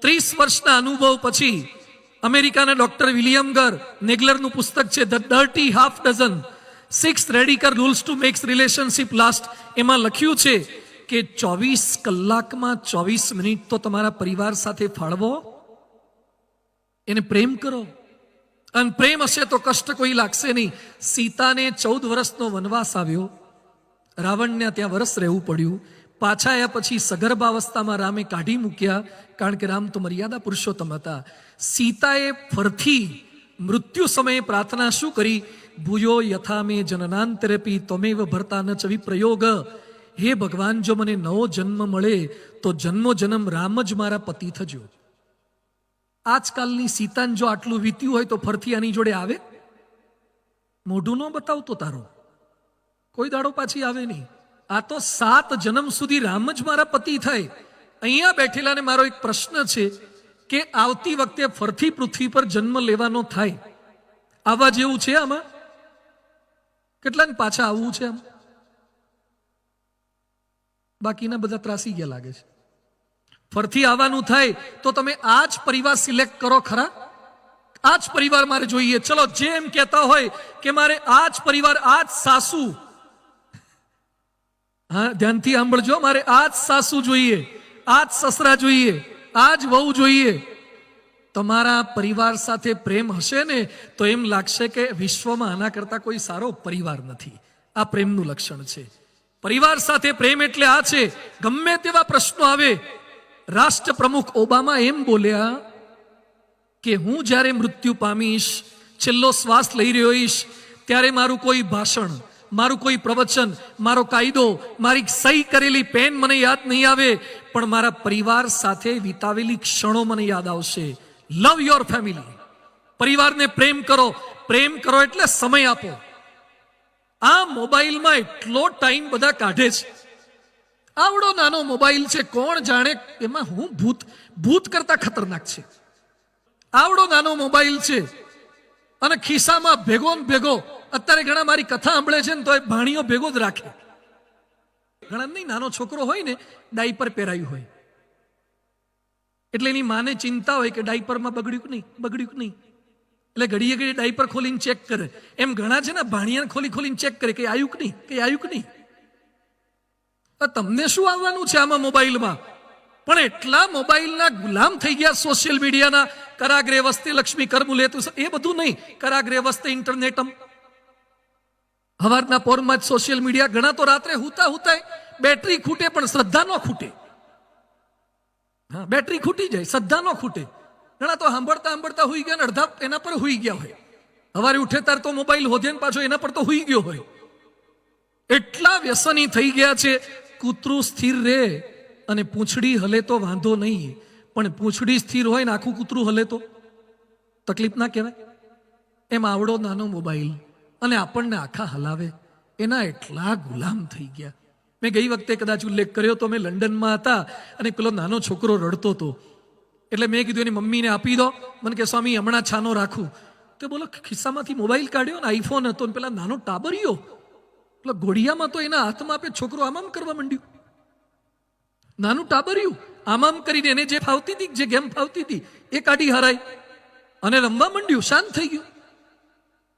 30 વર્ષના અનુભવ પછી અમેરિકાના ડોક્ટર વિલિયમ નેગલરનું પુસ્તક છે the dirty half dozen 6 radical rules to makes relationship last, એમાં લખ્યું છે કે 24 કલાકમાં 24 મિનિટ તો તમારા પરિવાર સાથે ફાળવો, એને પ્રેમ કરો. અને પ્રેમ હશે તો કષ્ટ કોઈ લાગશે નહીં. સીતાને 14 વર્ષનો વનવાસ આવ્યો, રાવણને ત્યાં વર્ષ રહેવું પડ્યું. પાછા આવ્યા પછી સગર્ભાવસ્થામાં રામે કાઢી મૂક્યા, કારણ કે રામ તો મર્યાદા પુરુષોત્તમ હતા. સીતાએ ફરથી મૃત્યુ સમયે પ્રાર્થના શું કરી? ભૂયો યથા મે જનનાંતરેપી ત્વમેવ ભર્તા ન ચ વિપ્રયોગ. હે ભગવાન, જો મને નવો જન્મ મળે તો જન્મો જન્મ રામ જ મારા પતિ થજો. આજકાલની સીતાને જો આટલું વીત્યું હોય તો ફરથી આની જોડે આવે? મોઢું ન બતાવતો તારો, કોઈ દાડો પાછી આવે નહીં. આ તો 7 જન્મ સુધી રામ જ મારા પતિ થાય. અહીંયા બેઠેલાને મારો એક પ્રશ્ન છે કે આવતી વખતે ફરથી પૃથ્વી પર જન્મ લેવાનો થાય, આવવા જેવું છે આમાં? કેટલાને પાછા આવવું છે આમ? બાકીના બધા ત્રાસી ગયા લાગે છે. ફરથી આવવાનું થાય તો તમે આ જ પરિવાર સિલેક્ટ કરો ખરા? આ જ પરિવાર મારે જોઈએ. ચલો, જેમ કહેતા હોય કે મારે આ જ પરિવાર, આ જ સાસુ, હા ધ્યાનથી સાંભળજો, મારે આ જ સાસુ જોઈએ, આ જ સસરા જોઈએ, આ જ વહુ જોઈએ. તમારા પરિવાર સાથે પ્રેમ હશે ને તો એમ લાગશે કે વિશ્વમાં આના કરતા કોઈ સારો પરિવાર નથી. આ પ્રેમનું લક્ષણ છે. પરિવાર સાથે પ્રેમ એટલે આ છે. ગમે તેવા પ્રશ્નો આવે, રાષ્ટ્ર પ્રમુખ ઓબામા એમ બોલ્યા કે હું જ્યારે મૃત્યુ પામીશ, છેલ્લો શ્વાસ લઈ રહ્યો હોઈશ, ત્યારે મારું કોઈ ભાષણ, મારું કોઈ પ્રવચન, મારો કાયદો, મારી સહી કરેલી પેન મને યાદ નહીં આવે, પણ મારા પરિવાર સાથે વિતાવેલી ક્ષણો મને યાદ આવશે. લવ યોર ફેમિલી. પરિવારને પ્રેમ કરો. પ્રેમ કરો એટલે સમય આપો. આ મોબાઈલમાં એટલો ટાઈમ બધા કાઢે છે. આવડો નાનો મોબાઈલ છે, કોણ જાણે એમાં હું ભૂત કરતા ખતરનાક છે. આવડો નાનો મોબાઈલ છે અને ખિસ્સામાં ભેગો ને ભેગો. અત્યારે ઘણા મારી કથા સાંભળે છે ને તો એ ભાણીઓ ભેગો જ રાખે. ઘણા નહીં, નાનો છોકરો હોય ને ડાયપર પહેરાયું હોય એટલે એની માને ચિંતા હોય કે ડાયપરમાં બગડ્યું નહીં, એટલે ઘડીએ ઘડીએ ડાયપર ખોલીને ચેક કરે. એમ ઘણા છે ને ભાણિયાને ખોલીને ચેક કરે કે આયુક નહીં. તમને શું આવવાનું છે આમાં મોબાઈલમાં? પણ એટલા મોબાઈલના ગુલામ થઈ ગયા, સોશિયલ મીડિયાના. કરાગ્રે વસ્તે લક્ષ્મી કરમુલે, એ બધું નહીં. કરાગ્રે વસ્તે ઇન્ટરનેટમ. હવારના પોરમાં જ સોશિયલ મીડિયા. ઘણા તો રાત્રે હુતા બેટરી ખૂટે પણ શ્રદ્ધા ન ખૂટે. હા, બેટરી ખૂટી જાય, શ્રદ્ધા ન ખૂટે. ઘણા તો સાંભળતા હુઈ ગયા ને અડધા એના પર હુઈ ગયા હોય. હવારે ઉઠે તાર તો મોબાઈલ હોધે ને પાછો એના પર તો હુઈ ગયો હોય. એટલા વ્યસની થઈ ગયા છે. કૂતરું સ્થિર રહે અને પૂંછડી હલે તો વાંધો નહીં, પણ પૂંછડી સ્થિર હોય ને આખું કૂતરું હલે તો તકલીફ ના કહેવાય? એમ આવડો નાનો મોબાઈલ અને આપણને આખા હલાવે. એના એટલા ગુલામ થઈ ગયા. મેં ગઈ વખતે કદાચ ઉલ્લેખ કર્યો તો, મેં લંડનમાં હતા અને પેલો નાનો છોકરો રડતો હતો. એટલે મેં કીધું એની મમ્મીને આપી દો. મને કે સ્વામી હમણાં છાનો રાખું. તો બોલો ખિસ્સામાંથી મોબાઈલ કાઢ્યો ને આઈફોન હતો ને પેલા નાનો ટાબરિયો પેલા ઘોડિયામાં તો એના હાથમાં આપે. છોકરો આમામ કરવા માંડ્યું. નાનું ટાબરિયું આમામ કરીને એને જે ફાવતી હતી, જે ગેમ ફાવતી હતી એ કાઢી હરાય અને રમવા માંડ્યું. શાંત થઈ ગયું.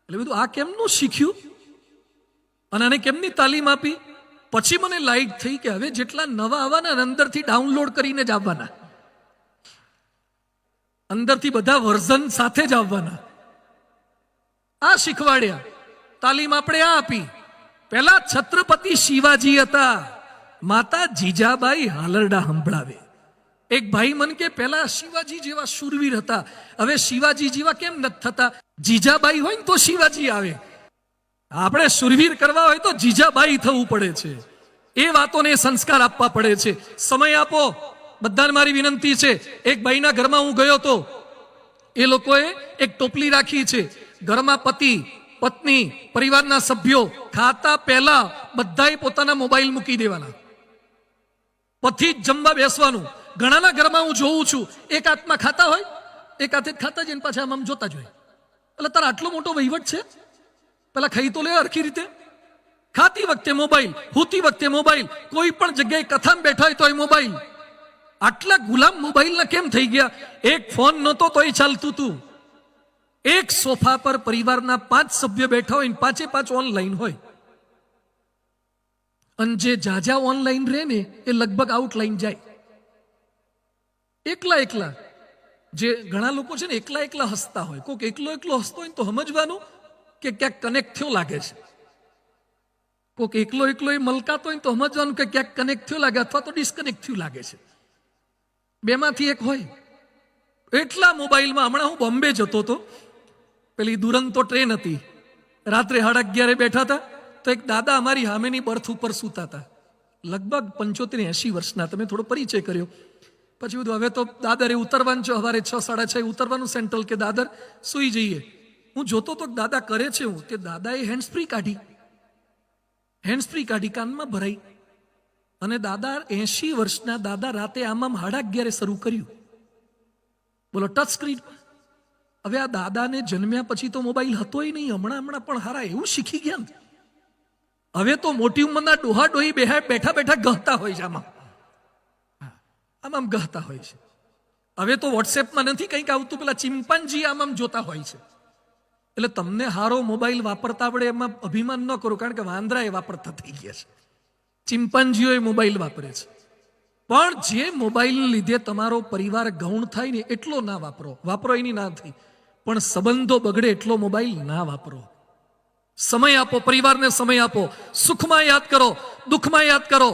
એટલે બધું આ કેમનું શીખ્યું અને આને કેમની તાલીમ આપી? પછી મને લાઈટ થઈ કે હવે જેટલા નવા આવવાના અંદરથી ડાઉનલોડ કરીને જ આવવાના, અંદરથી બધા વર્ઝન સાથે જ આવવાના. આ શીખવાડ્યા. તાલીમ આપણે આ આપી. પહેલા છત્રપતિ શિવાજી હતા, માતા જીજાબાઈ હાલરડા સંભળાવે. એક ભાઈ મન કે પહેલા શિવાજી જેવા શૂરવીર હતા, હવે શિવાજી જેવા કેમ નથી થતા? જીજાબાઈ હોય ને તો શિવાજી આવે. આપણે શૂરવીર કરવા હોય તો જીજાબાઈ થવું પડે છે. એ વાતોને સંસ્કાર આપવા પડે છે. સમય આપો. બધાને મારી વિનંતી છે. એક ભાઈના ઘરમાં હું ગયો તો, એ લોકોએ એક ટોપલી રાખી છે. ઘરમાં પતિ, પત્ની, પરિવારના સભ્યો ખાતા પહેલા બધાએ પોતાના મોબાઈલ મૂકી દેવાના, પછી જ જમવા બેસવાનું. ઘણાના ઘરમાં હું જોઉં છું, એક હાથમાં ખાતા હોય, એક હાથે ખાતા જઈને પાછા આમ જોતા જ હોય. એટલે તારા આટલો મોટો વહીવટ છે? પેલા ખાઈ તો લે હરખી રીતે. ખાતી વખતે મોબાઈલ, હુતી વખતે મોબાઈલ, કોઈ પણ જગ્યાએ કથામાં બેઠા હોય તો એ મોબાઈલ. આટલા ગુલામ મોબાઈલના કેમ થઈ ગયા? એક ફોન નહોતો તોય ચાલતું હતું. એક સોફા પર પરિવારના 5 સભ્ય બેઠા હોય, 5 ઓનલાઈન હોય, અને જે જાજા ઓનલાઈન રહે ને એ લગભગ આઉટલાઈન જાય. એકલા જે ઘણા લોકો છે ને એકલા હસતા હોય, કોઈક એકલો હસતો હોય તો સમજવાનું કે ક્યાંક કનેક્ટ થયો લાગે છે. કોઈક એકલો એ મલકાતો હોય તો સમજવાનું કે ક્યાંક કનેક્ટ થયો લાગે, અથવા તો ડિસ્કનેક્ટ થયું લાગે છે. બેમાંથી એક હોય. એટલા મોબાઈલમાં. હમણાં હું બોમ્બે જતો હતો, પેલી દુરંતો ટ્રેન હતી, રાત્રે 11:30 બેઠા હતા, તો એક દાદા અમારી સામેની બર્થ ઉપર સૂતા હતા, લગભગ 75-80 વર્ષના. તમે થોડો પરિચય કર્યો, પછી બધું હવે તો દાદરે ઉતરવાનું છે, સવારે 6-6:30 ઉતરવાનું સેન્ટ્રલ, કે દાદર સૂઈ જઈએ. હું જોતો તો દાદા કરે છે હું, કે દાદાએ હેન્ડ્સ ફ્રી કાઢી કાનમાં ભરાઈ, અને દાદા 80 વર્ષના દાદા રાતે આમ 11:30 શરૂ કર્યું. બોલો, ટચ સ્ક્રીન. હવે આ દાદાને જન્મ્યા પછી તો મોબાઈલ હતોય નહીં, હમણાં પણ હારા એવું શીખી ગયા ને. હવે તો મોટી ઉંમરના ડોહા ડોહી બેઠા ગહતા હોય છે, આમ ગહતા હોય છે. હવે તો વોટ્સએપમાં નથી કંઈક આવતું, પેલા ચિમ્પાન્જી આમ જોતા હોય છે. એટલે તમને હારો મોબાઈલ વાપરતા આવડે એમાં અભિમાન ન કરો, કારણ કે વાંદરા એ વાપરતા થઈ ગયા છે, ચિમ્પાન્જીઓ એ મોબાઈલ વાપરે છે. પણ જે મોબાઈલને લીધે તમારો પરિવાર ગૌણ થાય ને એટલો ના વાપરો એની ના થઈ, પણ સંબંધો બગડે એટલો મોબાઈલ ના વાપરો. સમય આપો, પરિવારને સમય આપો. સુખમાં યાદ કરો, દુઃખમાં યાદ કરો.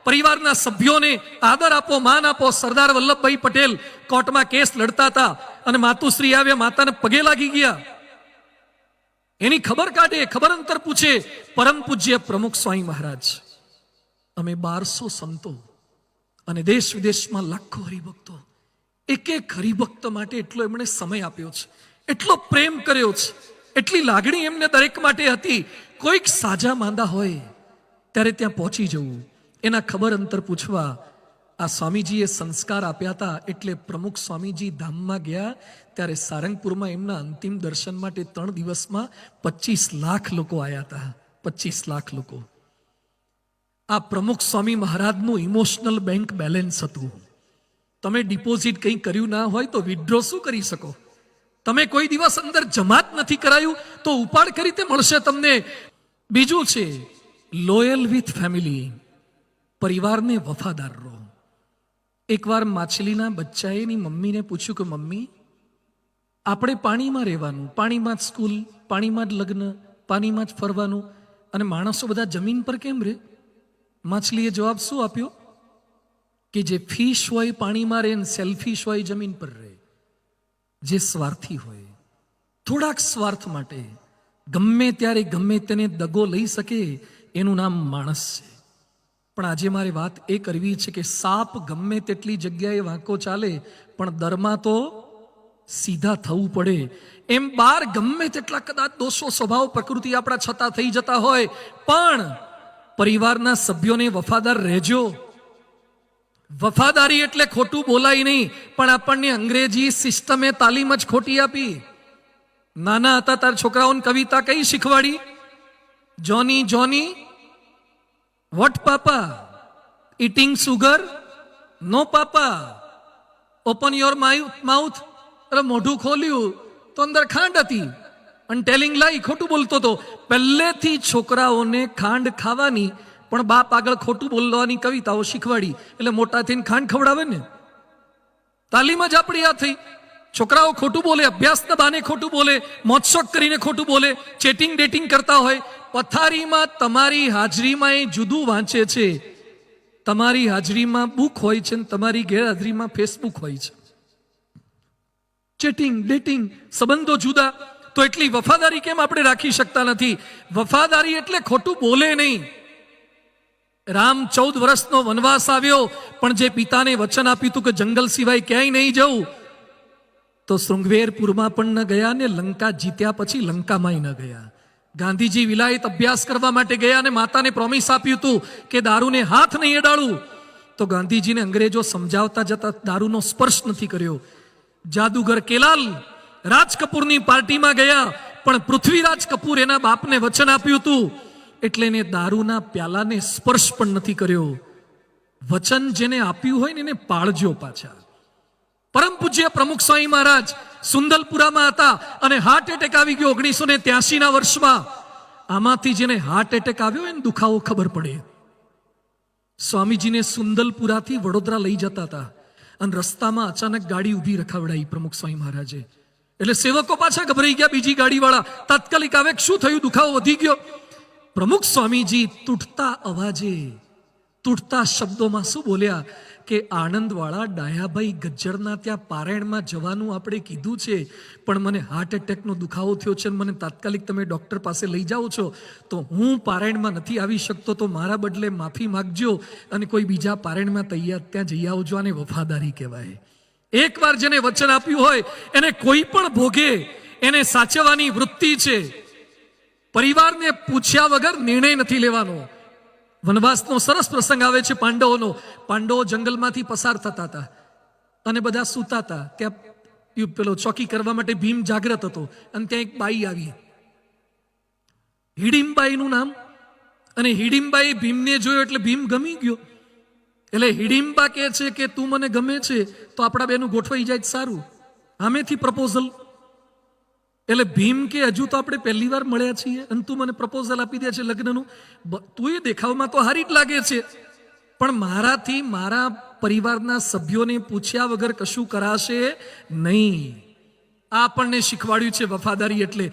પરિવારના સભ્યોને આદર આપો, માન આપો. સરદાર વલ્લભભાઈ પટેલ કોર્ટમાં કેસ લડતા હતા, અને માતુશ્રી આવ્યા, માતાને પગે લાગી ગયા. એની ખબર કાઢે, ખબર અંતર પૂછે. પરમ પૂજ્ય પ્રમુખ સ્વામી મહારાજ, અમે 1200 સંતો અને દેશ વિદેશમાં લાખો હરિભક્તો, એક હરિભક્ત માટે એટલો એમણે સમય આપ્યો છે, એટલો પ્રેમ કર્યો છે, એટલી લાગણી એમને દરેક માટે હતી. કોઈક સાજા માંદા હોય ત્યારે ત્યાં પહોંચી જવું, એના ખબર અંતર પૂછવા. આ સ્વામીજીએ સંસ્કાર આપ્યા હતા, એટલે પ્રમુખ સ્વામીજી ધામમાં ગયા ત્યારે સારંગપુરમાં એમના અંતિમ દર્શન માટે 3 દિવસમાં 25 લાખ લોકો આવ્યા હતા. 25 લાખ લોકો. આ પ્રમુખ સ્વામી મહારાજનું ઇમોશનલ બેંક બેલેન્સ હતું. તમે ડિપોઝિટ કંઈ કર્યું ના હોય તો વિથડ્રો શું કરી શકો? તમે કોઈ દિવસ અંદર જમાત નથી કરાયું તો ઉપાડ કરી રીતે મળશે તમને. બીજું છે લોયલ વિથ ફેમિલી, પરિવારને વફાદાર રહો. એકવાર માછલીના બચ્ચાએ એની મમ્મીને પૂછ્યું કે મમ્મી, આપણે પાણીમાં રહેવાનું, પાણીમાં જ સ્કૂલ, પાણીમાં જ લગ્ન, પાણીમાં જ ફરવાનું, અને માણસો બધા જમીન પર કેમ રહે? માછલીએ જવાબ શું આપ્યો? કે જે ફિશ હોય પાણીમાં રહે ને સેલ્ફિશ હોય જમીન પર રહે. જે સ્વાર્થી હોય, થોડાક સ્વાર્થ માટે ગમે ત્યારે ગમે તેને દગો લઈ શકે, એનું નામ માણસ છે. પણ આજે મારે વાત એ કરવી છે કે સાપ ગમે તેટલી જગ્યાએ વાંકો ચાલે, પણ દરમાં તો સીધા થવું પડે. એમ બહાર ગમે તેટલા કદાચ દોષો, સ્વભાવ, પ્રકૃતિ આપણા છતાં થઈ જતા હોય, પણ પરિવારના સભ્યોને વફાદાર રહેજો. વફાદારી એટલે ખોટું બોલાય નહીં, પણ આપણને અંગ્રેજી સિસ્ટમે તાલીમ જ ખોટી આપી. નાના હતા તાર છોકરાઓને કવિતા કઈ શીખવાડી? Johnny Johnny what papa, eating sugar no papa, open your mouth. અરે મોઢું ખોલ્યું તો અંદર ખાંડ હતી, અને ટેલિંગ લાઈ, ખોટું બોલતો હતો. પહેલેથી છોકરાઓને ખાંડ ખાવાની પણ બાપ આગળ ખોટું બોલવાની કવિતાઓ શીખવાડી, એટલે મોટા થઈને ખાંડ ખવડાવે ને. તાલીમ જ આપણી આ થઈ. છોકરાઓ ખોટું બોલે, અભ્યાસના બાને ખોટું બોલે, મોજશોખ કરીને ખોટું બોલે, ચેટિંગ ડેટિંગ કરતા હોય. પથારીમાં તમારી હાજરીમાં એ જુદું વાંચે છે. તમારી હાજરીમાં બુક હોય છે ને તમારી ગેરહાજરીમાં ફેસબુક હોય છે. ચેટિંગ ડેટિંગ, સંબંધો જુદા. તો એટલી વફાદારી કેમ આપણે રાખી શકતા નથી? વફાદારી એટલે ખોટું બોલે નહીં. રામ 14 વર્ષનો વનવાસ આવ્યો, પણ જે પિતાને વચન આપ્યું હતું કે જંગલ સિવાય ક્યાંય નહીં જવું, તો શૃંગવેરપુરમાં પણ ન ગયા, ને લંકા જીત્યા પછી લંકામાંય ન ગયા. ગાંધીજી વિલાયત અભ્યાસ કરવા માટે ગયા, અને માતાને પ્રોમિસ આપ્યું હતું કે દારૂને હાથ નહીં અડાડું. તો ગાંધીજીને અંગ્રેજો સમજાવતા જતા દારૂનો સ્પર્શ નથી કર્યો. જાદુગર કેલાલ રાજ કપૂરની પાર્ટીમાં ગયા, પણ પૃથ્વીરાજ કપૂર એના બાપને વચન આપ્યું હતું, એટલે એને દારૂના પ્યાલાને સ્પર્શ પણ નથી કર્યો. વચન જેને આપ્યું હોય ને એને પાળજો પાછા. પરમ પૂજ્ય પ્રમુખ સ્વામી મહારાજ સુંદલપુરામાં હતા અને હાર્ટ એટેક આવી ગયો 1983 વર્ષમાં. આમાંથી જેને હાર્ટ એટેક આવ્યો એને દુખાવો ખબર પડે. સ્વામીજીને સુંદલપુરાથી વડોદરા લઈ જતા હતા અને રસ્તામાં અચાનક ગાડી ઊભી રખાવડાઈ પ્રમુખ સ્વામી મહારાજે. એટલે સેવકો પાછા ગભરાઈ ગયા, બીજી ગાડીવાળા તાત્કાલિક આવે, શું થયું, દુખાવો વધી ગયો. પ્રમુખ સ્વામીજી તૂટતા અવાજે, તૂટતા શબ્દોમાં શું બોલ્યા કે આણંદવાળા ડાયાભાઈ ગજ્જરના ત્યાં પારાયણમાં જવાનું આપણે કીધું છે, પણ મને હાર્ટ એટેકનો દુખાવો થયો છે, મને તાત્કાલિક તમે ડૉક્ટર પાસે લઈ જાઓ છો, તો હું પારાયણમાં નથી આવી શકતો, તો મારા બદલે માફી માગજો અને કોઈ બીજા પારાયણમાં ત્યાં જઈ આવજો. આને વફાદારી કહેવાય. એકવાર જેને વચન આપ્યું હોય એને કોઈ પણ ભોગે એને સાચવવાની વૃત્તિ છે. પરિવારને પૂછ્યા વગર નિર્ણય નથી લેવાનો. વનવાસનો સરસ પ્રસંગ આવે છે પાંડવોનો. પાંડવો જંગલમાંથી પસાર થતા હતા અને બધા સૂતા હતા. ત્યાં પેલો ચોકી કરવા માટે ભીમ જાગ્રત હતો અને ત્યાં એક બાઈ આવી, હિડીમ્બાઈનું નામ. અને હિડીમ્બાઈ ભીમને જોયો એટલે ભીમ ગમી ગયો. એટલે હિડીમ્બા કહે છે કે તું મને ગમે છે તો આપણા બેનું ગોઠવાઈ જાય સારું, આમેથી પ્રપોઝલ. એટલે ભીમ કે હજુ તો આપણે પહેલી વાર મળ્યા છીએ અને તું મને પ્રપોઝલ આપી દે છે લગ્નનું. તું એ દેખાવમાં તો હારી જ લાગે છે, પણ મારાથી મારા પરિવારના સભ્યોને પૂછ્યા વગર કશું કરાશે નહીં. આ આપણને શીખવાડ્યું છે વફાદારી એટલે.